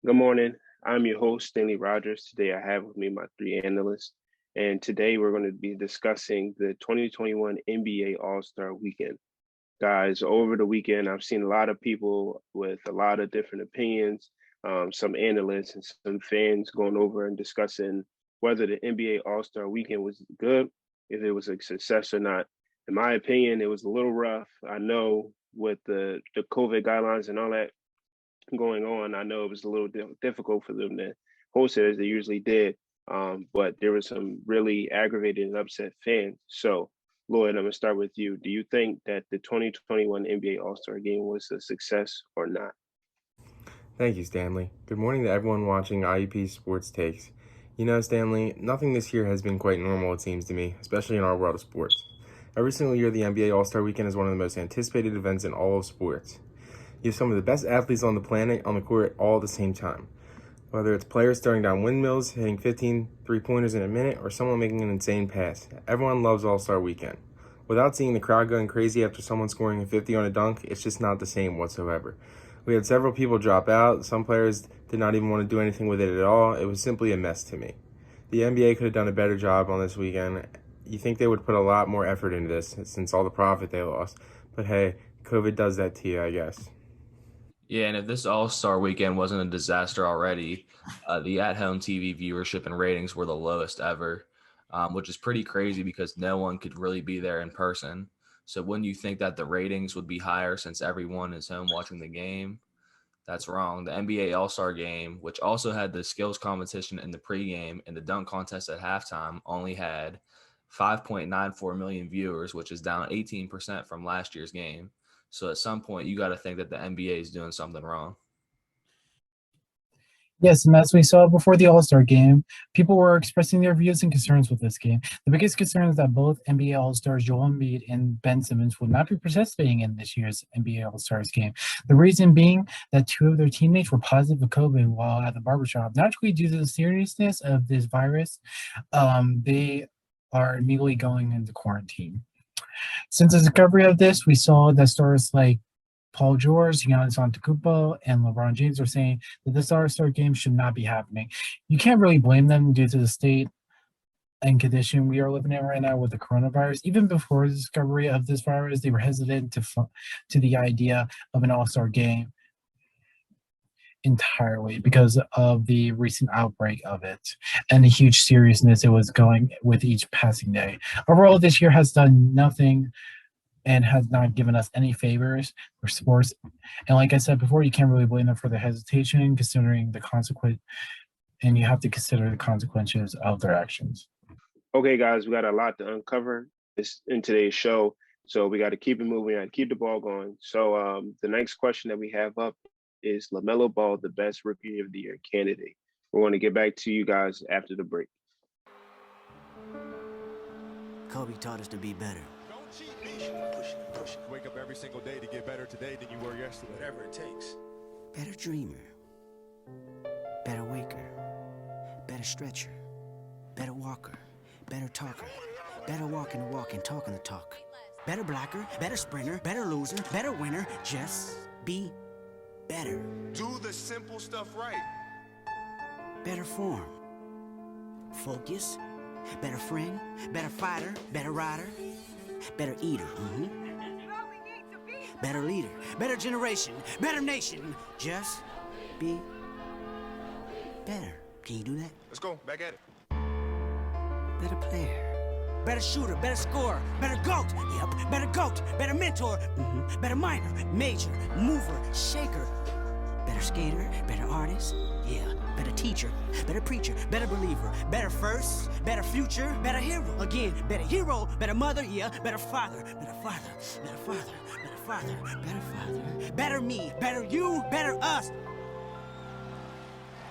Good morning. I'm your host, Stanley Rogers. Today I have with me my three analysts. And today we're going to be discussing the 2021 NBA All-Star Weekend. Guys, over the weekend, I've seen a lot of people with a lot of different opinions, some analysts and some fans going over and discussing whether the NBA All-Star Weekend was good, if it was a success or not. In my opinion, it was a little rough. I know with the COVID guidelines and all that, going on, I know it was a little difficult for them to host it as they usually did. But there were some really aggravated and upset fans. So, Lloyd, I'm going to start with you. Do you think that the 2021 NBA All Star game was a success or not? Thank you, Stanley. Good morning to everyone watching IUP Sports Takes. You know, Stanley, nothing this year has been quite normal, it seems to me, especially in our world of sports. Every single year, the NBA All-Star Weekend is one of the most anticipated events in all of sports. You have some of the best athletes on the planet on the court all at the same time. Whether it's players throwing down windmills, hitting 15 three-pointers in a minute, or someone making an insane pass, everyone loves All-Star Weekend. Without seeing the crowd going crazy after someone scoring a 50 on a dunk, it's just not the same whatsoever. We had several people drop out. Some players did not even want to do anything with it at all. It was simply a mess to me. The NBA could have done a better job on this weekend. You think they would put a lot more effort into this since all the profit they lost. But hey, COVID does that to you, I guess. Yeah, and if this All-Star weekend wasn't a disaster already, the at-home TV viewership and ratings were the lowest ever, which is pretty crazy because no one could really be there in person. So wouldn't you think that the ratings would be higher since everyone is home watching the game? That's wrong. The NBA All-Star game, which also had the skills competition in the pregame and the dunk contest at halftime, only had 5.94 million viewers, which is down 18% from last year's game. So at some point, you got to think that the NBA is doing something wrong. Yes, and as we saw before the All-Star game, people were expressing their views and concerns with this game. The biggest concern is that both NBA All-Stars Joel Embiid and Ben Simmons will not be participating in this year's NBA All-Stars game. The reason being that two of their teammates were positive for COVID while at the barbershop. Naturally, due to the seriousness of this virus, they are immediately going into quarantine. Since the discovery of this, we saw that stars like Paul George, Giannis Antetokounmpo, and LeBron James are saying that this All-Star game should not be happening. You can't really blame them due to the state and condition we are living in right now with the coronavirus. Even before the discovery of this virus, they were hesitant to the idea of an All-Star game entirely because of the recent outbreak of it and the huge seriousness it was going with each passing day. Overall, this year has done nothing and has not given us any favors for sports. And like I said before, you can't really blame them for their hesitation, considering the consequence, and you have to consider the consequences of their actions. Okay, guys, we got a lot to uncover in today's show. So we got to keep it moving, we got to keep the ball going. So the next question that we have up is LaMelo Ball the best Rookie of the Year candidate? We're going to get back to you guys after the break. Kobe taught us to be better. Don't cheat me. Push it. Wake up every single day to get better today than you were yesterday. Whatever it takes. Better dreamer. Better waker. Better stretcher. Better walker. Better talker. Better walking the walk and talking the talk. Better blocker. Better sprinter. Better loser. Better winner. Just be better. Do the simple stuff right. Better form. Focus. Better friend. Better fighter. Better rider. Better eater. Better leader. Better generation. Better nation. Just be better. Can you do that? Let's go. Back at it. Better player. Better shooter. Better scorer. Better GOAT. Yep. Better GOAT. Better mentor. Better minor. Major. Mover. Shaker. Better skater. Better artist. Yeah. Better teacher. Better preacher. Better believer. Better first. Better future. Better hero. Again. Better hero. Better mother. Yeah. Better father. Better father. Better father. Better father. Better father. Better me. Better you. Better us.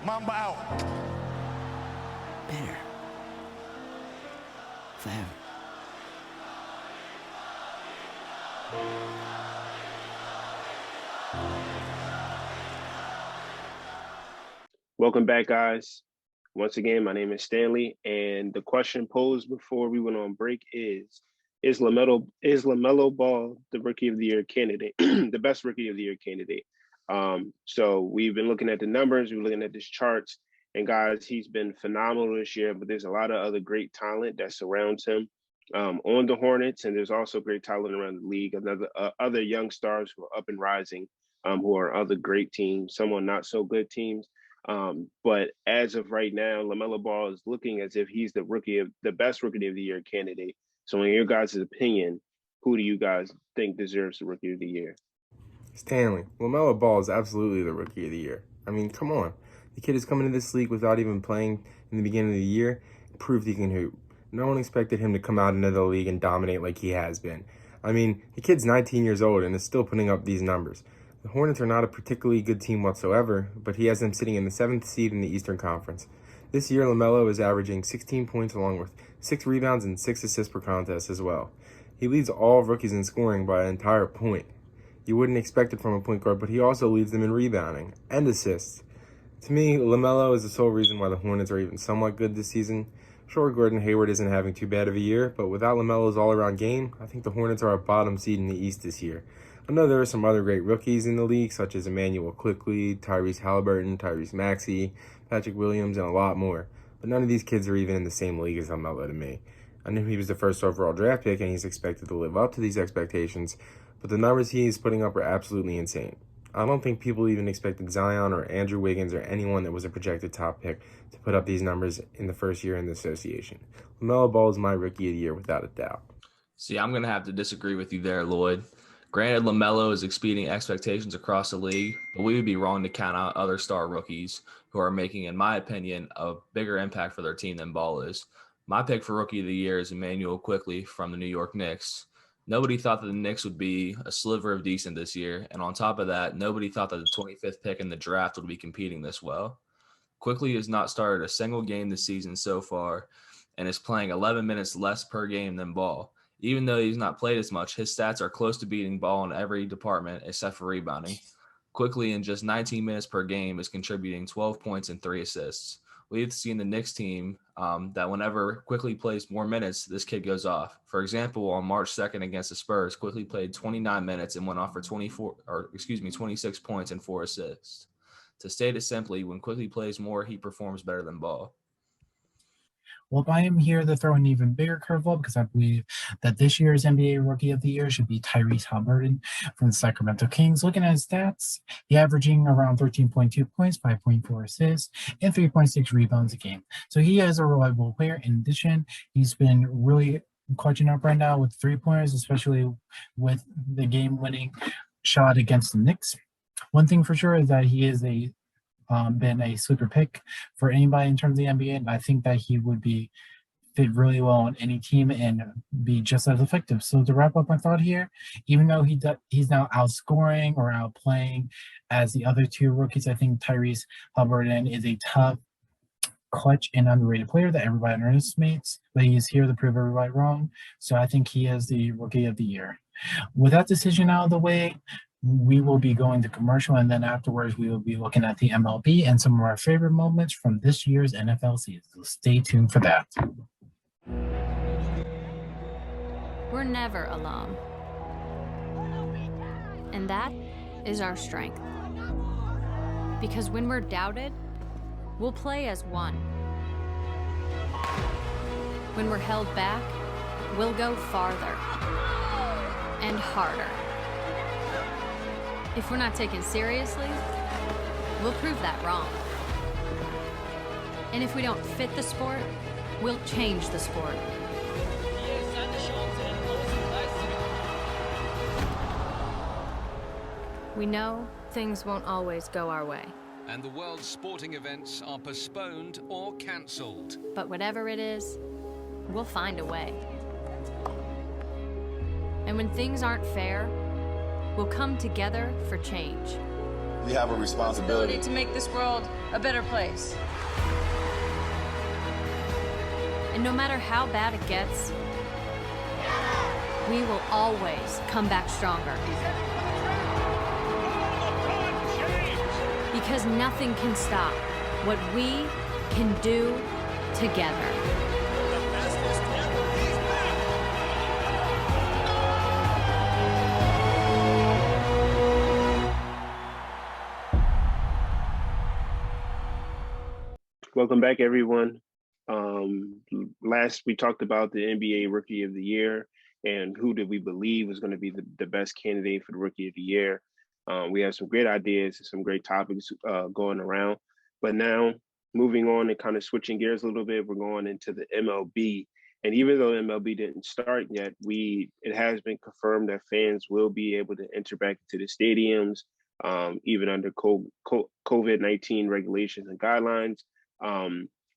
Mamba out. Better. Forever. Welcome back, guys. Once again, my name is Stanley, and the question posed before we went on break is LaMelo Ball the Rookie of the Year candidate, the best Rookie of the Year candidate? So we've been looking at the numbers, we're looking at these charts, and guys, he's been phenomenal this year, but there's a lot of other great talent that surrounds him on the Hornets, and there's also great talent around the league. Other young stars who are up and rising, who are other great teams, some are not so good teams. But as of right now, LaMelo Ball is looking as if he's the best rookie of the year candidate. So in your guys' opinion, who do you guys think deserves the rookie of the year? Stanley, LaMelo Ball is absolutely the rookie of the year. I mean, come on. The kid is coming to this league without even playing in the beginning of the year and proved he can hoop. No one expected him to come out into the league and dominate like he has been. I mean, the kid's 19 years old and is still putting up these numbers. The Hornets are not a particularly good team whatsoever, but he has them sitting in the 7th seed in the Eastern Conference. This year, LaMelo is averaging 16 points along with 6 rebounds and 6 assists per contest as well. He leads all rookies in scoring by an entire point. You wouldn't expect it from a point guard, but he also leads them in rebounding and assists. To me, LaMelo is the sole reason why the Hornets are even somewhat good this season. Sure, Gordon Hayward isn't having too bad of a year, but without LaMelo's all-around game, I think the Hornets are a bottom seed in the East this year. I know there are some other great rookies in the league, such as Emmanuel Quickley, Tyrese Halliburton, Tyrese Maxey, Patrick Williams, and a lot more. But none of these kids are even in the same league as LaMelo to me. I knew he was the first overall draft pick, and he's expected to live up to these expectations, but the numbers he is putting up are absolutely insane. I don't think people even expected Zion or Andrew Wiggins or anyone that was a projected top pick to put up these numbers in the first year in the association. LaMelo Ball is my rookie of the year without a doubt. See, I'm going to have to disagree with you there, Lloyd. Granted, LaMelo is exceeding expectations across the league, but we would be wrong to count out other star rookies who are making, in my opinion, a bigger impact for their team than Ball is. My pick for rookie of the year is Emmanuel Quickley from the New York Knicks. Nobody thought that the Knicks would be a sliver of decent this year, and on top of that, nobody thought that the 25th pick in the draft would be competing this well. Quickley has not started a single game this season so far and is playing 11 minutes less per game than Ball. Even though he's not played as much, his stats are close to beating Ball in every department except for rebounding. Quickley, in just 19 minutes per game, is contributing 12 points and 3 assists. We've seen the Knicks team that whenever Quickley plays more minutes, this kid goes off. For example, on March 2nd against the Spurs, Quickley played 29 minutes and went off for 26 points and 4 assists. To state it simply, when Quickley plays more, he performs better than Ball. Well, I am here to throw an even bigger curveball because I believe that this year's NBA Rookie of the Year should be Tyrese Halliburton from the Sacramento Kings. Looking at his stats, he's averaging around 13.2 points, 5.4 assists, and 3.6 rebounds a game. So he is a reliable player. In addition, he's been really clutching up right now with 3-pointers, especially with the game-winning shot against the Knicks. One thing for sure is that he is been a sleeper pick for anybody in terms of the NBA, and I think that he would be fit really well on any team and be just as effective. So to wrap up my thought here, even though he's now outscoring or outplaying as the other two rookies, I think Tyrese Halliburton is a tough, clutch, and underrated player that everybody underestimates, but he is here to prove everybody wrong. So I think he is the Rookie of the Year. With that decision out of the way, we will be going to commercial, and then afterwards we will be looking at the MLB and some of our favorite moments from this year's NFL season. So stay tuned for that. We're never alone. And that is our strength. Because when we're doubted, we'll play as one. When we're held back, we'll go farther and harder. If we're not taken seriously, we'll prove that wrong. And if we don't fit the sport, we'll change the sport. We know things won't always go our way. And the world's sporting events are postponed or cancelled. But whatever it is, we'll find a way. And when things aren't fair, we'll come together for change. We have a responsibility to make this world a better place. And no matter how bad it gets, we will always come back stronger. Because nothing can stop what we can do together. Welcome back, everyone. Last we talked about the NBA Rookie of the Year and who did we believe was going to be the best candidate for the Rookie of the Year. We have some great ideas and some great topics going around. But now, moving on and kind of switching gears a little bit, we're going into the MLB. And even though MLB didn't start yet, it has been confirmed that fans will be able to enter back into the stadiums, even under COVID-19 regulations and guidelines.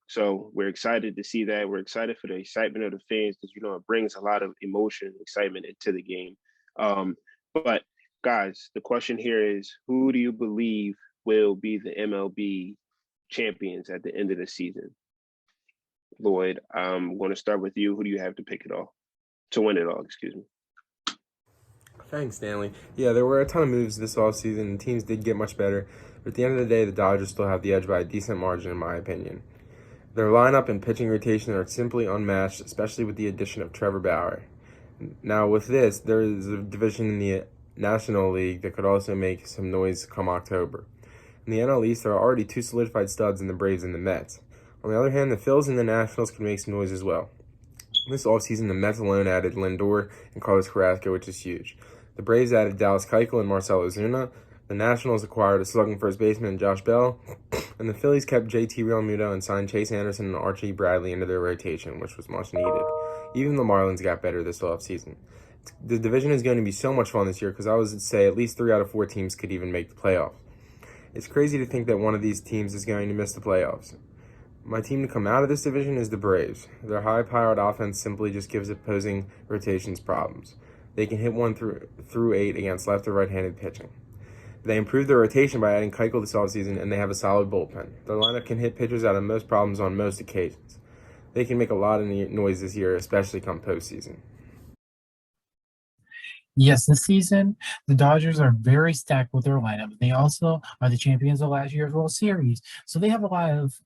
So we're excited to see that. We're excited for the excitement of the fans because, it brings a lot of emotion and excitement into the game. But guys, the question here is, who do you believe will be the MLB champions at the end of the season? Lloyd, I'm going to start with you. Who do you have to win it all, excuse me? Thanks, Stanley. Yeah, there were a ton of moves this offseason, and teams did get much better. But at the end of the day, the Dodgers still have the edge by a decent margin, in my opinion. Their lineup and pitching rotation are simply unmatched, especially with the addition of Trevor Bauer. Now, with this, there is a division in the National League that could also make some noise come October. In the NL East, there are already two solidified studs in the Braves and the Mets. On the other hand, the Phils and the Nationals can make some noise as well. This offseason, the Mets alone added Lindor and Carlos Carrasco, which is huge. The Braves added Dallas Keuchel and Marcell Ozuna. The Nationals acquired a slugging first baseman, Josh Bell. And the Phillies kept JT Realmuto and signed Chase Anderson and Archie Bradley into their rotation, which was much needed. Even the Marlins got better this offseason. The division is going to be so much fun this year because I would say at least 3 out of 4 teams could even make the playoffs. It's crazy to think that one of these teams is going to miss the playoffs. My team to come out of this division is the Braves. Their high-powered offense simply just gives opposing rotations problems. They can hit 1 through 8 against left or right-handed pitching. They improved their rotation by adding Keuchel this offseason, and they have a solid bullpen. Their lineup can hit pitchers out of most problems on most occasions. They can make a lot of noise this year, especially come postseason. Yes, this season, the Dodgers are very stacked with their lineup. They also are the champions of last year's World Series. So they have a lot of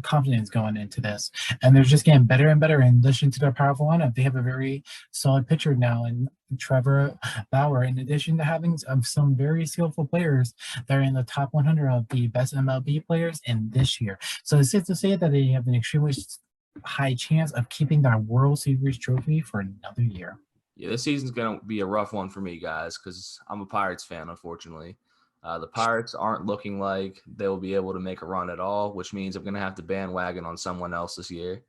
confidence going into this. And they're just getting better and better in addition to their powerful lineup. They have a very solid pitcher now in Trevor Bauer, in addition to having some very skillful players that are in the top 100 of the best MLB players in this year. So it's safe to say that they have an extremely high chance of keeping that World Series trophy for another year. Yeah, this season's going to be a rough one for me, guys, because I'm a Pirates fan, unfortunately. The Pirates aren't looking like they will be able to make a run at all, which means I'm going to have to bandwagon on someone else this year.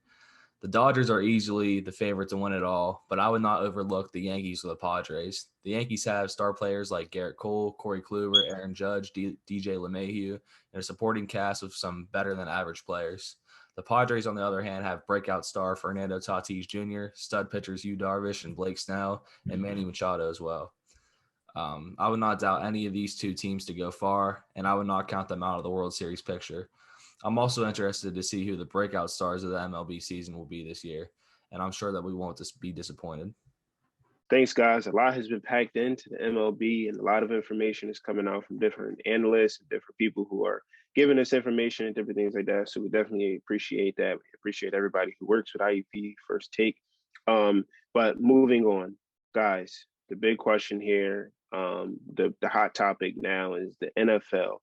The Dodgers are easily the favorite to win it all, but I would not overlook the Yankees or the Padres. The Yankees have star players like Garrett Cole, Corey Kluber, Aaron Judge, DJ LeMahieu, and a supporting cast of some better-than-average players. The Padres, on the other hand, have breakout star Fernando Tatis Jr., stud pitchers Yu Darvish and Blake Snell, and Manny Machado as well. I would not doubt any of these two teams to go far, and I would not count them out of the World Series picture. I'm also interested to see who the breakout stars of the MLB season will be this year, and I'm sure that we won't just be disappointed. Thanks, guys. A lot has been packed into the MLB, and a lot of information is coming out from different analysts and different people who are giving us information and different things like that. So we definitely appreciate that. We appreciate everybody who works with IUP First Take. But moving on, guys, the big question here, the hot topic now is the NFL.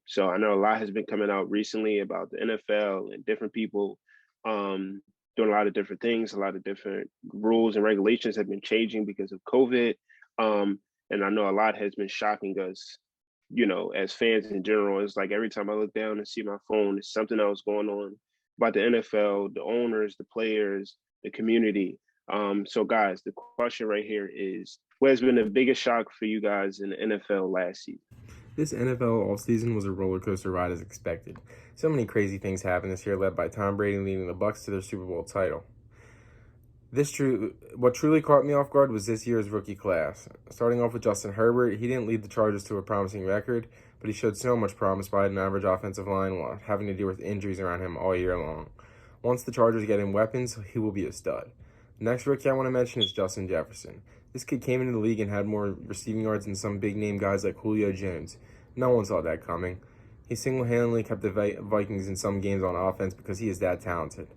So I know a lot has been coming out recently about the NFL and different people doing a lot of different things. A lot of different rules and regulations have been changing because of COVID. And I know a lot has been shocking us, as fans in general. It's like every time I look down and see my phone, it's something else going on about the NFL, the owners, the players, the community. So guys, the question right here is, what has been the biggest shock for you guys in the NFL last season? This NFL offseason was a roller coaster ride as expected. So many crazy things happened this year, led by Tom Brady leading the Bucs to their Super Bowl title. What truly caught me off guard was this year's rookie class. Starting off with Justin Herbert, he didn't lead the Chargers to a promising record, but he showed so much promise by an average offensive line while having to deal with injuries around him all year long. Once the Chargers get him weapons, he will be a stud. The next rookie I want to mention is Justin Jefferson. This kid came into the league and had more receiving yards than some big-name guys like Julio Jones. No one saw that coming. He single-handedly kept the Vikings in some games on offense because he is that talented.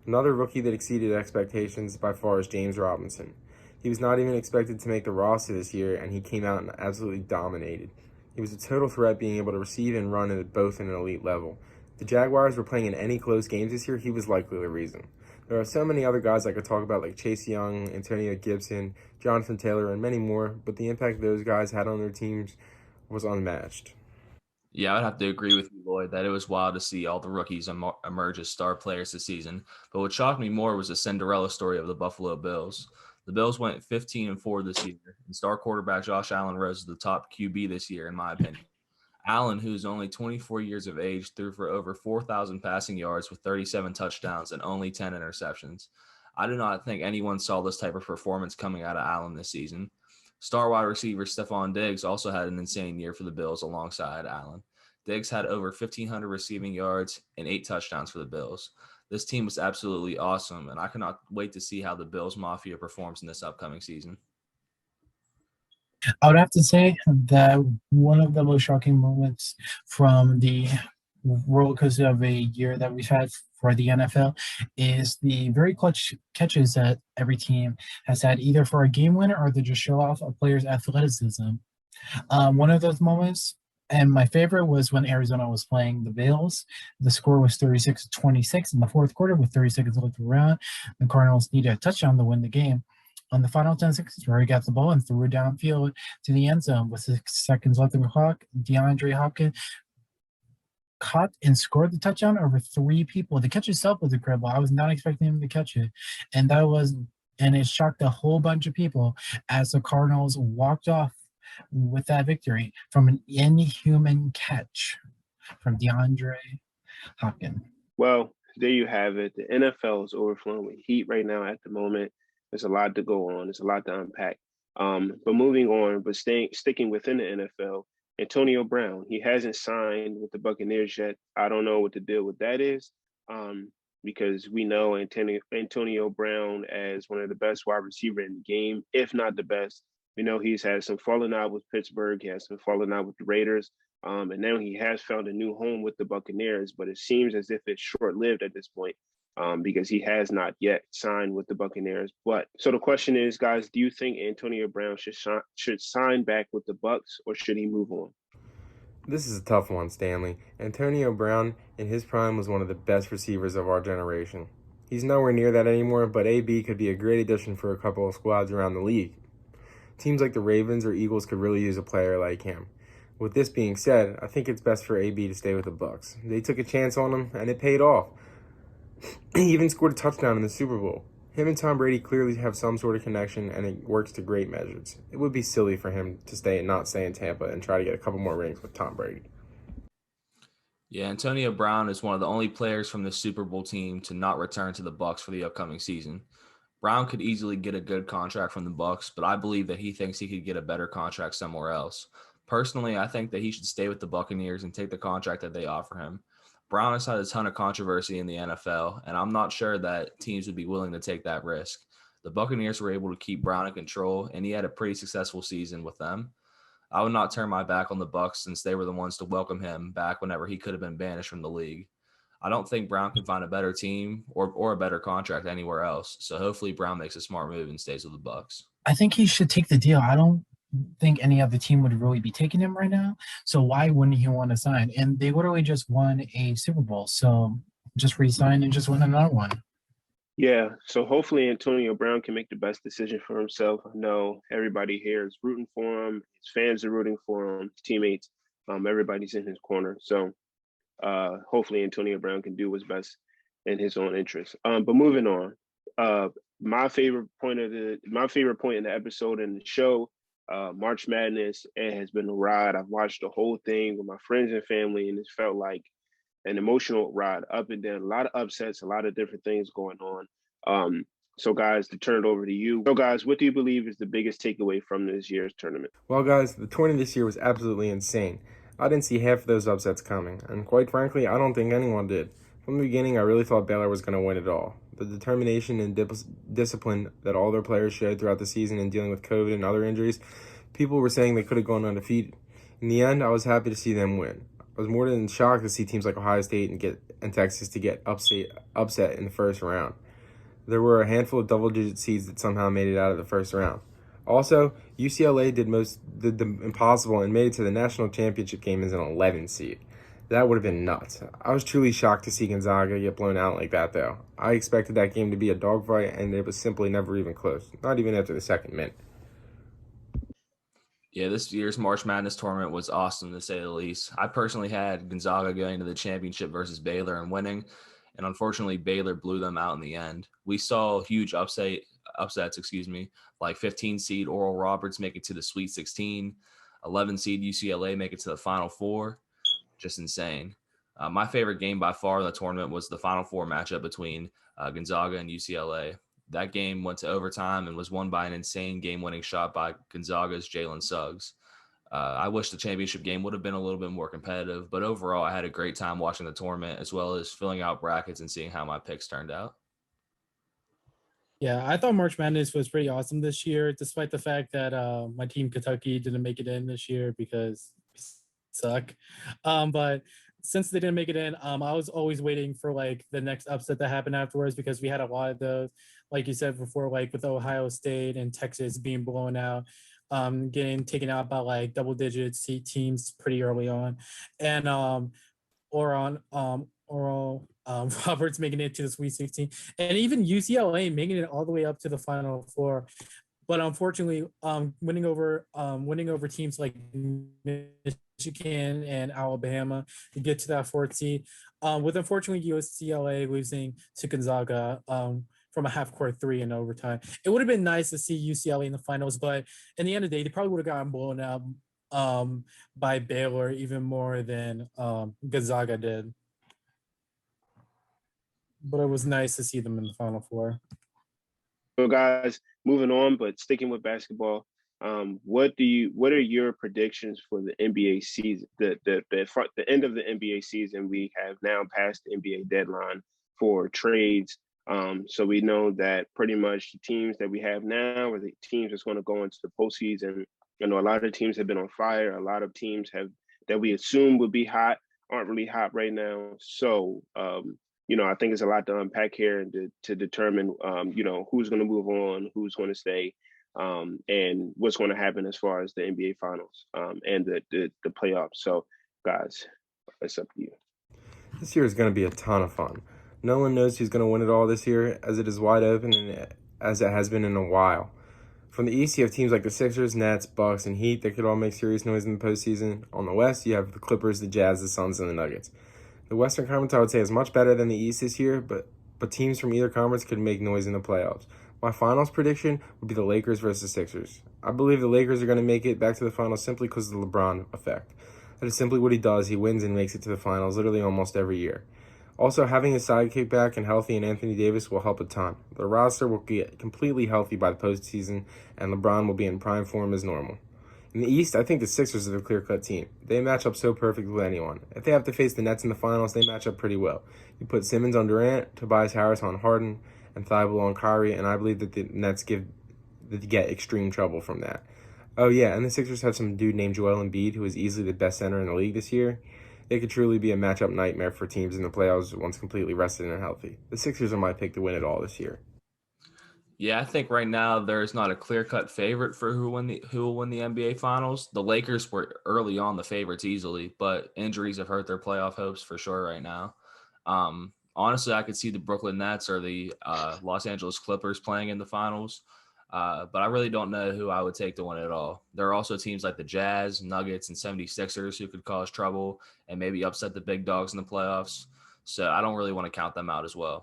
Another rookie that exceeded expectations by far is James Robinson. He was not even expected to make the roster this year, and he came out and absolutely dominated. He was a total threat, being able to receive and run at both an elite level. the Jaguars were playing in any close games this year, he was likely the reason. There are so many other guys I could talk about, like Chase Young, Antonio Gibson, Jonathan Taylor, and many more, but the impact those guys had on their teams was unmatched. Yeah, I would have to agree with you, Lloyd, that it was wild to see all the rookies emerge as star players this season. But what shocked me more was the Cinderella story of the Buffalo Bills. The Bills went 15-4 this year, and star quarterback Josh Allen rose to the top QB this year, in my opinion. Allen, who's only 24 years of age, threw for over 4,000 passing yards with 37 touchdowns and only 10 interceptions. I do not think anyone saw this type of performance coming out of Allen this season. Star wide receiver Stephon Diggs also had an insane year for the Bills alongside Allen. Diggs had over 1,500 receiving yards and 8 touchdowns for the Bills. This team was absolutely awesome, and I cannot wait to see how the Bills Mafia performs in this upcoming season. I would have to say that one of the most shocking moments from the roller coaster of a year that we've had for the NFL is the very clutch catches that every team has had, either for a game winner or to just show off a player's athleticism. One of those moments, and my favorite, was when Arizona was playing the Bills. The score was 36-26 in the fourth quarter with 30 seconds left around. The Cardinals needed a touchdown to win the game. On the final 10 seconds, Rory got the ball and threw it downfield to the end zone with 6 seconds left in the clock. DeAndre Hopkins caught and scored the touchdown over 3 people. The catch itself was incredible. I was not expecting him to catch it. And it shocked a whole bunch of people as the Cardinals walked off with that victory from an inhuman catch from DeAndre Hopkins. Well, there you have it. The NFL is overflowing with heat right now at the moment. There's a lot to go on. There's a lot to unpack. But moving on, but sticking within the NFL, Antonio Brown, he hasn't signed with the Buccaneers yet. I don't know what the deal with that is, because we know Antonio Brown as one of the best wide receivers in the game, if not the best. We know he's had some falling out with Pittsburgh. He has some falling out with the Raiders. And now he has found a new home with the Buccaneers, but it seems as if it's short-lived at this point. Because he has not yet signed with the Buccaneers. But so the question is, guys, do you think Antonio Brown should sign back with the Bucs, or should he move on? This is a tough one, Stanley. Antonio Brown, in his prime, was one of the best receivers of our generation. He's nowhere near that anymore, but AB could be a great addition for a couple of squads around the league. Teams like the Ravens or Eagles could really use a player like him. With this being said, I think it's best for AB to stay with the Bucs. They took a chance on him, and it paid off. He even scored a touchdown in the Super Bowl. Him and Tom Brady clearly have some sort of connection, and it works to great measures. It would be silly for him to not stay in Tampa and try to get a couple more rings with Tom Brady. Yeah, Antonio Brown is one of the only players from the Super Bowl team to not return to the Bucs for the upcoming season. Brown could easily get a good contract from the Bucs, but I believe that he thinks he could get a better contract somewhere else. Personally, I think that he should stay with the Buccaneers and take the contract that they offer him. Brown has had a ton of controversy in the NFL, and I'm not sure that teams would be willing to take that risk. The Buccaneers were able to keep Brown in control, and he had a pretty successful season with them. I would not turn my back on the Bucs since they were the ones to welcome him back whenever he could have been banished from the league. I don't think Brown can find a better team or a better contract anywhere else, so hopefully Brown makes a smart move and stays with the Bucs. I think he should take the deal. I don't think any other team would really be taking him right now. So why wouldn't he want to sign? And they literally just won a Super Bowl. So just re-sign and just win another one. Yeah. So hopefully Antonio Brown can make the best decision for himself. I know everybody here is rooting for him. His fans are rooting for him. His teammates. Everybody's in his corner. So hopefully Antonio Brown can do what's best in his own interest. But moving on, my favorite point in the episode and the show, March Madness, it has been a ride. I've watched the whole thing with my friends and family, and it's felt like an emotional ride up and down. A lot of upsets, a lot of different things going on. So guys, to turn it over to you. So guys, what do you believe is the biggest takeaway from this year's tournament? Well, guys, the tournament this year was absolutely insane. I didn't see half of those upsets coming, and quite frankly, I don't think anyone did. From the beginning, I really thought Baylor was going to win it all. The determination and discipline that all their players showed throughout the season in dealing with COVID and other injuries, people were saying they could have gone undefeated. In the end, I was happy to see them win. I was more than shocked to see teams like Ohio State and Texas to get upset in the first round. There were a handful of double-digit seeds that somehow made it out of the first round. Also, UCLA did the impossible and made it to the national championship game as an 11 seed. That would have been nuts. I was truly shocked to see Gonzaga get blown out like that, though. I expected that game to be a dogfight, and it was simply never even close, not even after the second minute. Yeah, this year's March Madness tournament was awesome, to say the least. I personally had Gonzaga going to the championship versus Baylor and winning, and unfortunately, Baylor blew them out in the end. We saw huge upsets, like 15 seed Oral Roberts make it to the Sweet 16, 11 seed UCLA make it to the Final Four. Just insane. My favorite game by far in the tournament was the Final Four matchup between Gonzaga and UCLA. That game went to overtime and was won by an insane game-winning shot by Gonzaga's Jalen Suggs. I wish the championship game would have been a little bit more competitive, but overall, I had a great time watching the tournament as well as filling out brackets and seeing how my picks turned out. Yeah, I thought March Madness was pretty awesome this year, despite the fact that my team Kentucky didn't make it in this year because we suck. But since they didn't make it in, I was always waiting for like the next upset that happened afterwards because we had a lot of those, like you said before, like with Ohio State and Texas being blown out, getting taken out by like double digit seed teams pretty early on, and Roberts making it to the Sweet 16, and even UCLA making it all the way up to the Final Four. But unfortunately, winning over teams like Michigan and Alabama to get to that fourth seed, with unfortunately UCLA losing to Gonzaga from a half-court three in overtime. It would have been nice to see UCLA in the finals, but in the end of the day, they probably would have gotten blown out by Baylor even more than Gonzaga did. But it was nice to see them in the Final Four. So, guys, moving on, but sticking with basketball, what are your predictions for the NBA season? The end of the NBA season, we have now passed the NBA deadline for trades. So we know that pretty much the teams that we have now are the teams that's going to go into the postseason. You know, a lot of teams have been on fire. A lot of teams that we assume would be hot aren't really hot right now. So, I think it's a lot to unpack here and to determine, who's going to move on, who's going to stay, and what's going to happen as far as the NBA Finals and the playoffs. So, guys, it's up to you. This year is going to be a ton of fun. No one knows who's going to win it all this year, as it is wide open and as it has been in a while. From the East, you have teams like the Sixers, Nets, Bucks, and Heat that could all make serious noise in the postseason. On the West, you have the Clippers, the Jazz, the Suns, and the Nuggets. The Western Conference, I would say, is much better than the East this year, but teams from either conference could make noise in the playoffs. My finals prediction would be the Lakers versus Sixers. I believe the Lakers are going to make it back to the finals simply because of the LeBron effect. That is simply what he does. He wins and makes it to the finals literally almost every year. Also, having his sidekick back and healthy and Anthony Davis will help a ton. The roster will get completely healthy by the postseason, and LeBron will be in prime form as normal. In the East, I think the Sixers are the clear-cut team. They match up so perfect with anyone. If they have to face the Nets in the finals, they match up pretty well. You put Simmons on Durant, Tobias Harris on Harden, and Thibault on Kyrie, and I believe that the Nets get extreme trouble from that. Oh yeah, and the Sixers have some dude named Joel Embiid, who is easily the best center in the league this year. It could truly be a matchup nightmare for teams in the playoffs once completely rested and healthy. The Sixers are my pick to win it all this year. Yeah, I think right now there's not a clear-cut favorite for who will win the NBA Finals. The Lakers were early on the favorites easily, but injuries have hurt their playoff hopes for sure right now. Honestly, I could see the Brooklyn Nets or the Los Angeles Clippers playing in the finals, but I really don't know who I would take to win it all. There are also teams like the Jazz, Nuggets, and 76ers who could cause trouble and maybe upset the big dogs in the playoffs, so I don't really want to count them out as well.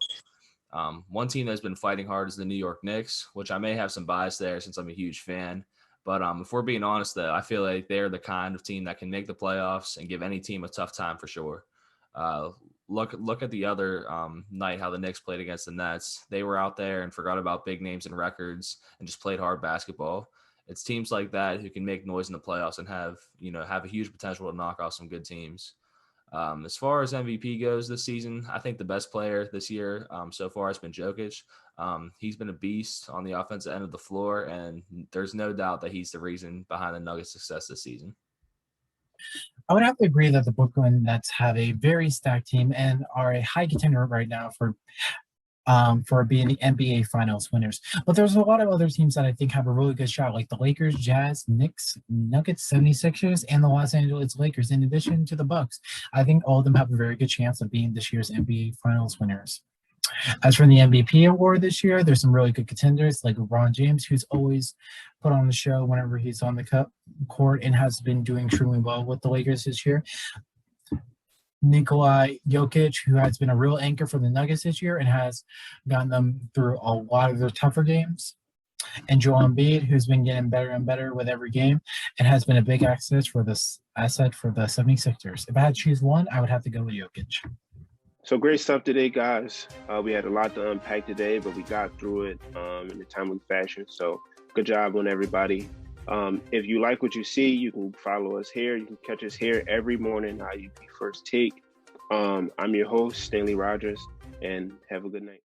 One team that's been fighting hard is the New York Knicks, which I may have some bias there since I'm a huge fan. But if we're being honest, though, I feel like they're the kind of team that can make the playoffs and give any team a tough time for sure. Look at the other night how the Knicks played against the Nets. They were out there and forgot about big names and records and just played hard basketball. It's teams like that who can make noise in the playoffs and have a huge potential to knock off some good teams. As far as MVP goes this season, I think the best player this year so far has been Jokic. He's been a beast on the offensive end of the floor, and there's no doubt that he's the reason behind the Nuggets' success this season. I would have to agree that the Brooklyn Nets have a very stacked team and are a high contender right now for for being the NBA Finals winners. But there's a lot of other teams that I think have a really good shot, like the Lakers, Jazz, Knicks, Nuggets, 76ers, and the Los Angeles Lakers, in addition to the Bucks. I think all of them have a very good chance of being this year's NBA Finals winners. As for the MVP award this year, there's some really good contenders like LeBron James, who's always put on the show whenever he's on the court and has been doing extremely well with the Lakers this year. Nikola Jokic, who has been a real anchor for the Nuggets this year and has gotten them through a lot of their tougher games. And Joel Embiid, who's been getting better and better with every game and has been a big asset for the 76ers. If I had to choose one, I would have to go with Jokic. So great stuff today, guys. We had a lot to unpack today, but we got through it in a timely fashion. So good job on everybody. If you like what you see, you can follow us here. You can catch us here every morning, IUP First Take. I'm your host, Stanley Rogers, and have a good night.